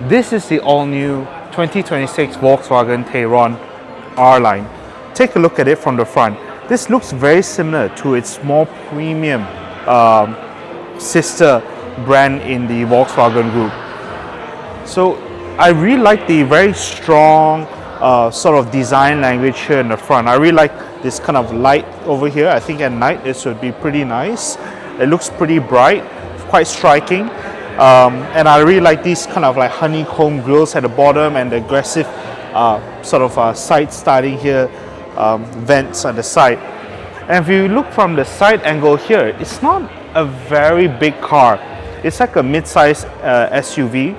This is the all-new 2026 Volkswagen Tayron R-Line. Take a look at it from the front. This looks very similar to its more premium sister brand in the Volkswagen group. So I really like the very strong sort of design language here in the front. I really like this kind of light over here. I think at night this would be pretty nice. It looks pretty bright, quite striking. And I really like these kind of like honeycomb grills at the bottom and the aggressive sort of side starting here, vents on the side. And if you look from the side angle here, it's not a very big car. It's like a mid-size SUV.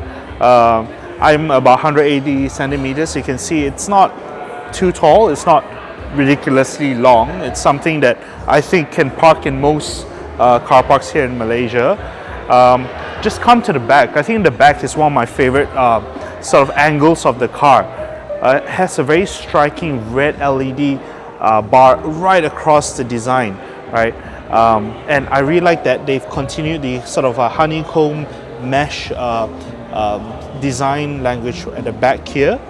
I'm about 180 centimeters. You can see it's not too tall. It's not ridiculously long. It's something that I think can park in most car parks here in Malaysia. Just come to the back. I think the back is one of my favorite sort of angles of the car. It has a very striking red LED bar right across the design, right? And I really like that they've continued the sort of a honeycomb mesh design language at the back here.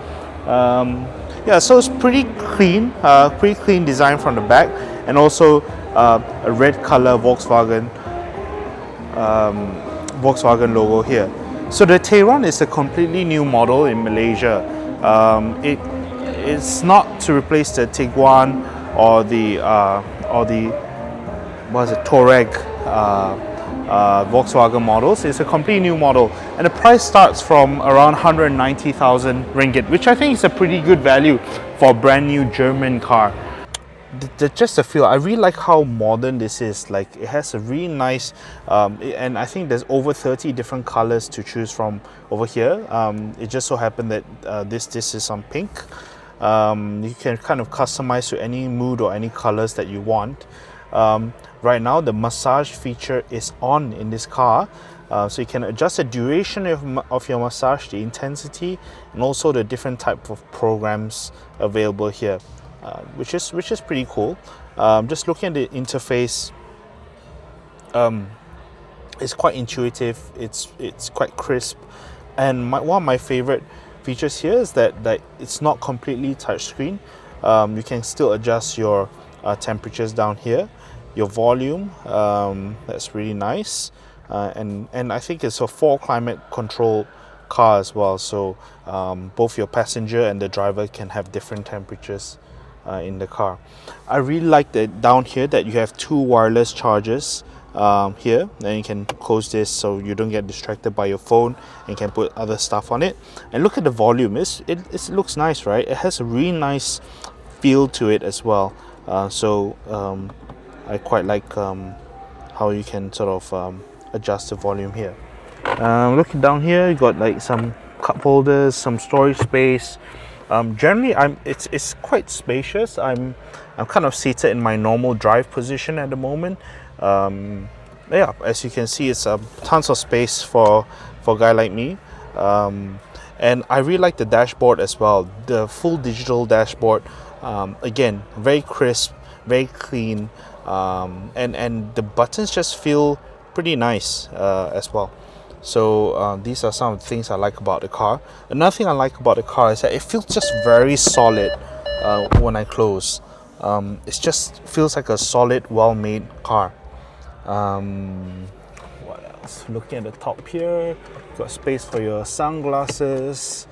Yeah, so it's pretty clean design from the back, and also a red color Volkswagen logo here. So the Tayron is a completely new model in Malaysia. It's not to replace the Tiguan or the Touareg Volkswagen models. It's a completely new model, and the price starts from around 190,000 ringgit, which I think is a pretty good value for a brand new German car. Just a feel, I really like how modern this is. Like, it has a really nice and I think there's over 30 different colors to choose from over here. It just so happened that this is on pink. You can kind of customize to any mood or any colors that you want. Right now the massage feature is on in this car, so you can adjust the duration of your massage, the intensity, and also the different type of programs available here. Which is pretty cool. Just looking at the interface, it's quite intuitive. It's quite crisp, and one of my favorite features here is that it's not completely touchscreen. You can still adjust your temperatures down here, your volume. That's really nice, and I think it's a 4 climate control car as well. So both your passenger and the driver can have different temperatures in the car. I really like that down here that you have 2 wireless chargers here. Then you can close this so you don't get distracted by your phone, and you can put other stuff on it. And look at the volume. It looks nice, right? It has a really nice feel to it as well. So I quite like how you can sort of adjust the volume here. Looking down here, you got like some cup holders, some storage space. Generally, it's quite spacious. I'm kind of seated in my normal drive position at the moment. Yeah, as you can see, it's tons of space for a guy like me. And I really like the dashboard as well. The full digital dashboard. Again, very crisp, very clean, and the buttons just feel pretty nice as well. So these are some of the things I like about the car. Another thing I like about the car is that it feels just very solid when I close. It just feels like a solid, well-made car. What else? Looking at the top here, got space for your sunglasses,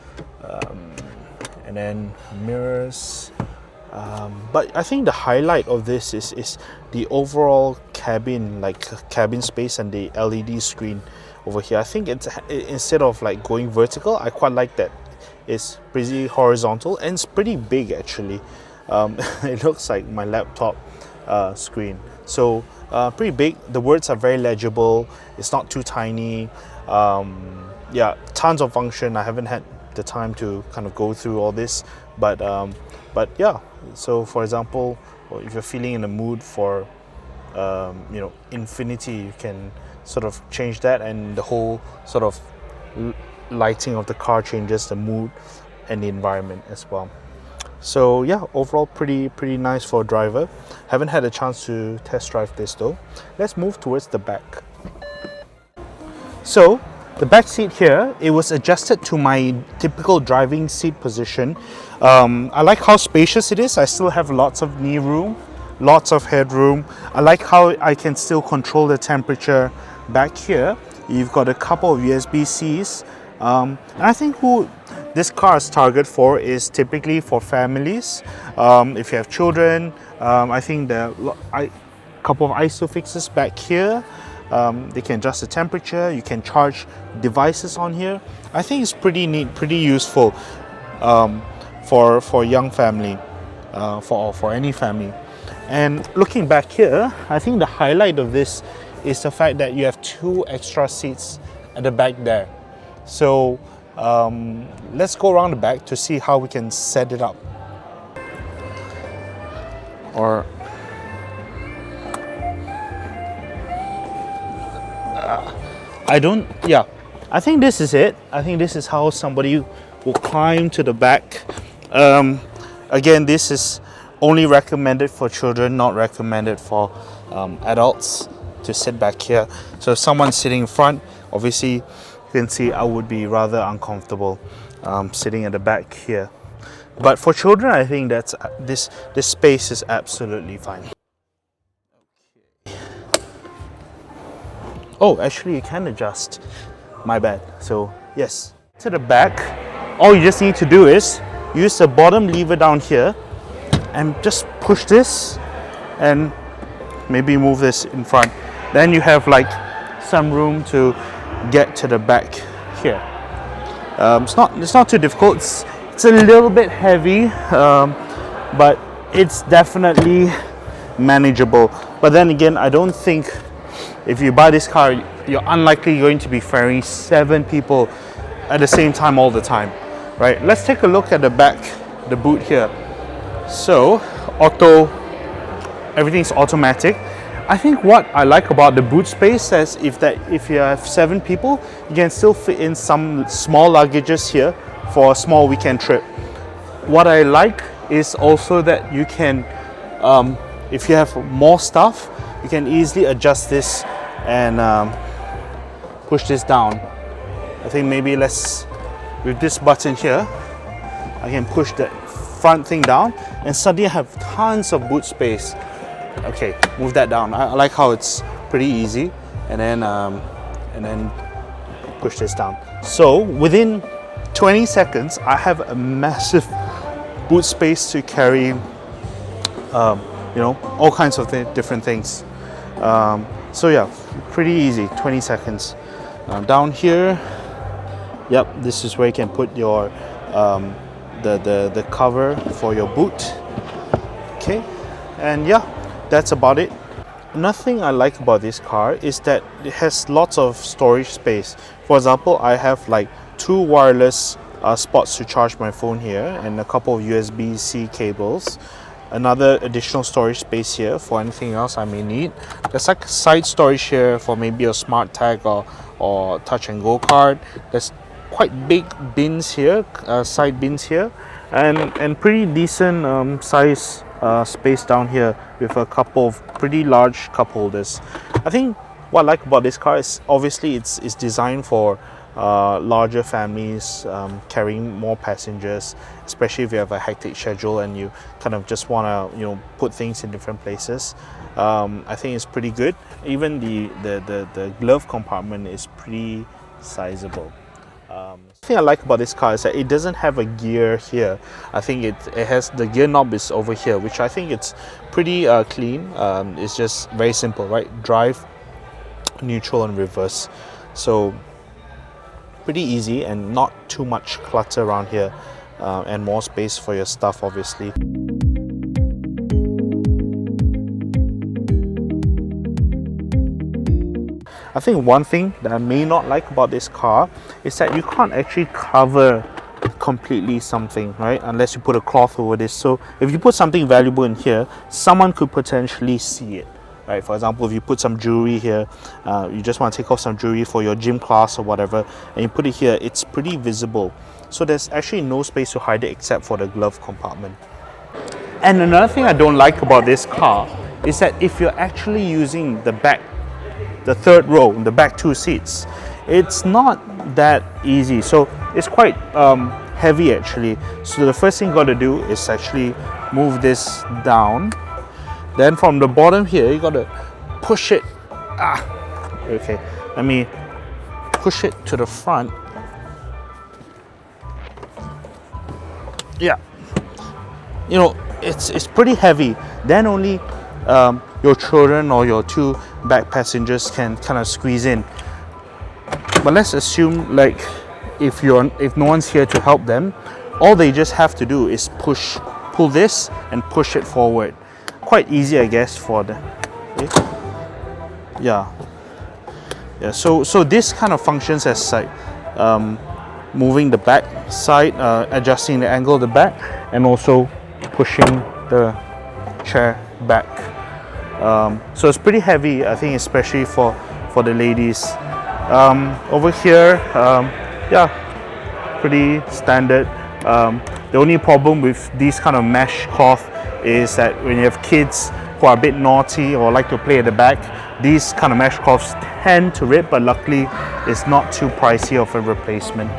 and then mirrors. But I think the highlight of this is the overall cabin, like cabin space, and the LED screen over here. I think it's, instead of like going vertical, I quite like that it's pretty horizontal, and it's pretty big actually. It looks like my laptop screen. So pretty big. The words are very legible. It's not too tiny. Yeah, tons of function. I haven't had the time to kind of go through all this, but yeah. So for example, if you're feeling in the mood for infinity, you can sort of change that, and the whole sort of lighting of the car changes the mood and the environment as well. So yeah, overall pretty nice for a driver. Haven't had a chance to test drive this though. Let's move towards the back. So The back seat here, it was adjusted to my typical driving seat position. I like how spacious it is. I still have lots of knee room, lots of headroom. I like how I can still control the temperature. Back here, you've got a couple of USB-Cs. And I think who this car is targeted for is typically for families. If you have children, I think a couple of ISOFIXes back here. They can adjust the temperature. You can charge devices on here. I think it's pretty neat, pretty useful for a young family, for any family. And looking back here, I think the highlight of this is the fact that you have 2 extra seats at the back there. So let's go around the back to see how we can set it up. Or I think this is it. I think this is how somebody will climb to the back. Again, this is only recommended for children, not recommended for adults to sit back here. So if someone's sitting in front, obviously you can see I would be rather uncomfortable sitting at the back here. But for children, I think that's this space is absolutely fine. Oh, actually you can adjust. My bad. So yes, to the back, all you just need to do is use the bottom lever down here and just push this and maybe move this in front. Then you have like some room to get to the back here. It's not too difficult. It's a little bit heavy, but it's definitely manageable. But then again, I don't think if you buy this car, you're unlikely going to be ferrying 7 people at the same time all the time, right? Let's take a look at the back, the boot here. So, everything's automatic. I think what I like about the boot space is if you have 7 people, you can still fit in some small luggages here for a small weekend trip. What I like is also that you can, if you have more stuff, you can easily adjust this and push this down. I think maybe with this button here, I can push the front thing down and suddenly I have tons of boot space. Okay, move that down. I like how it's pretty easy, and then push this down. So within 20 seconds, I have a massive boot space to carry, all kinds of different things. So yeah, pretty easy. 20 seconds. Down here, yep, this is where you can put your the cover for your boot. Okay, and yeah, that's about it. Another thing I like about this car is that it has lots of storage space. For example, I have like 2 wireless spots to charge my phone here and a couple of USB-C cables. Another additional storage space here for anything else I may need. There's like a side storage here for maybe a smart tag or touch and go card. There's quite big bins here, side bins here, and pretty decent size space down here with a couple of pretty large cup holders. I think what I like about this car is obviously it's designed for larger families, carrying more passengers, especially if you have a hectic schedule and you kind of just want to put things in different places. I think it's pretty good. Even the glove compartment is pretty sizable. The thing I like about this car is that it doesn't have a gear here. I think it has the gear knob is over here, which I think it's pretty clean. It's just very simple, right? Drive, neutral and reverse. So pretty easy and not too much clutter around here, and more space for your stuff obviously. I think one thing that I may not like about this car is that you can't actually cover completely something, right? Unless you put a cloth over this. So if you put something valuable in here, someone could potentially see it, right? For example, if you put some jewelry here, you just want to take off some jewelry for your gym class or whatever, and you put it here, it's pretty visible. So there's actually no space to hide it except for the glove compartment. And another thing I don't like about this car is that if you're actually using the back, the third row, the back 2 seats, It's not that easy. So it's quite heavy actually. So the first thing you got to do is actually move this down. Then from the bottom here, you got to push it. Okay, let me push it to the front. Yeah, you know, it's pretty heavy. Then only your children or your two back passengers can kind of squeeze in. But let's assume, like, if no one's here to help them, all they just have to do is pull this and push it forward. Quite easy, I guess, for the yeah. So this kind of functions as like moving the back side, adjusting the angle of the back, and also pushing the chair back. So it's pretty heavy, I think, especially for the ladies. Over here, yeah, pretty standard. The only problem with these kind of mesh cloth is that when you have kids who are a bit naughty or like to play at the back, these kind of mesh cloths tend to rip, but luckily it's not too pricey of a replacement.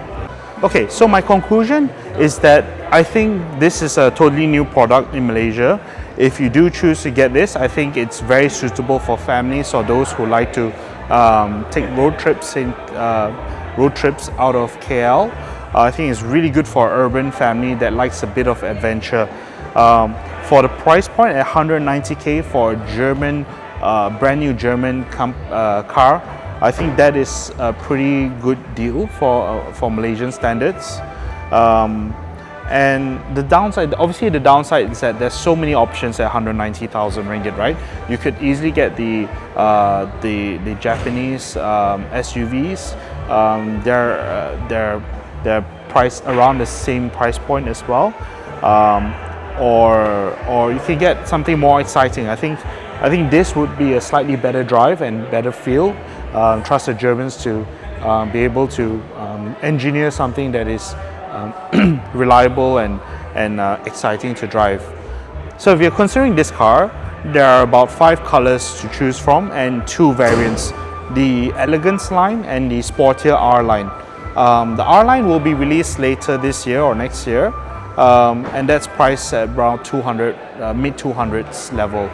Okay, so my conclusion is that I think this is a totally new product in Malaysia. If you do choose to get this, I think it's very suitable for families or those who like to take road trips out of KL. I think it's really good for an urban family that likes a bit of adventure. For the price point at 190k for a German, brand new German car, I think that is a pretty good deal for Malaysian standards. And the downside, obviously the downside is that there's so many options at 190,000 ringgit, right? You could easily get the Japanese SUVs. They're priced around the same price point as well. Or you can get something more exciting. I think this would be a slightly better drive and better feel. Trust the Germans to be able to engineer something that is reliable and exciting to drive. So if you're considering this car, there are about 5 colors to choose from and 2 variants: the Elegance line and the Sportier R-Line. The R-Line will be released later this year or next year, and that's priced at around 200, mid 200s level.